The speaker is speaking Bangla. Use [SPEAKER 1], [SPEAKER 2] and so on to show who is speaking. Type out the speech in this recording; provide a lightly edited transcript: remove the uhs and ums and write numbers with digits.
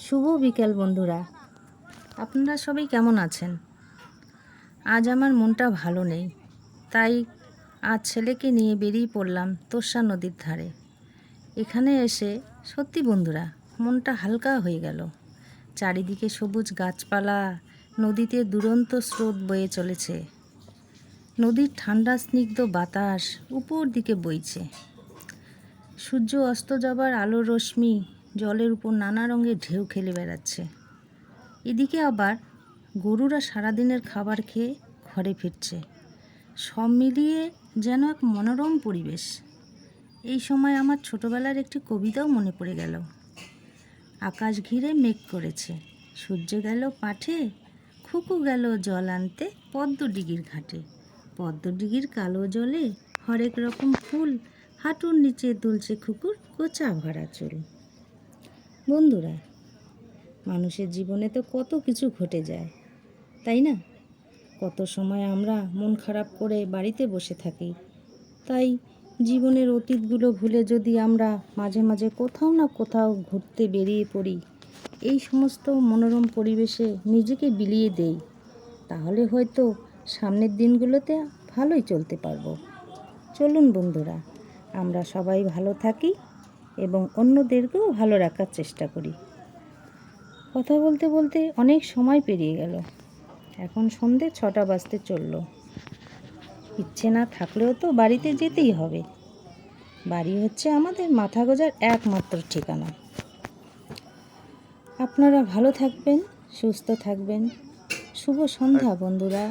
[SPEAKER 1] শুভ বিকেল বন্ধুরা, আপনারা সবাই কেমন আছেন? আজ আমার মনটা ভালো নেই, তাই আজ ছেলেকে নিয়ে বেরিয়ে পড়লাম তোর্ষা নদীর ধারে। এখানে এসে সত্যি বন্ধুরা মনটা হালকা হয়ে গেল। চারিদিকে সবুজ গাছপালা, নদীতে দুরন্ত স্রোত বয়ে চলেছে। নদীর ঠান্ডা স্নিগ্ধ বাতাস উপর দিকে বইছে। সূর্য অস্ত যাবার আলোর রশ্মি জলের উপর নানা রঙের ঢেউ খেলে বেড়াচ্ছে। এদিকে আবার গরুরা সারাদিনের খাবার খেয়ে ঘরে ফিরছে। সব মিলিয়ে যেন এক মনোরম পরিবেশ। এই সময় আমার ছোটবেলার একটি কবিতাও মনে পড়ে গেল। আকাশ ঘিরে মেঘ করেছে, সূর্য গেল পাঠে, খুকু গেল জল আনতে পদ্মডিগির ঘাটে। পদ্মডিগির কালো জলে হরেক রকম ফুল, হাঁটুর নিচে দুলছে খুকুর কোচা ভরা চুল। বন্ধুরা, মানুষের জীবনে তো কত কিছু ঘটে যায়, তাই না? কত সময় আমরা মন খারাপ করে বাড়িতে বসে থাকি। তাই জীবনের অতীতগুলো ভুলে যদি আমরা মাঝে মাঝে কোথাও না কোথাও ঘুরতে বেরিয়ে পড়ি, এই সমস্ত মনোরম পরিবেশে নিজেকে বিলিয়ে দেই, তাহলে হয়তো সামনের দিনগুলোতে ভালোই চলতে পারবো। চলুন বন্ধুরা, আমরা সবাই ভালো থাকি এবং অন্যদেরকেও ভালো রাখার চেষ্টা করি। কথা বলতে বলতে অনেক সময় পেরিয়ে গেল। এখন সন্ধে 6টা বাজতে চললো। ইচ্ছে না থাকলেও তো বাড়িতে যেতেই হবে। বাড়ি হচ্ছে আমাদের মাথা গোঁজার একমাত্র ঠিকানা। আপনারা ভালো থাকবেন, সুস্থ থাকবেন। শুভ সন্ধ্যা বন্ধুরা।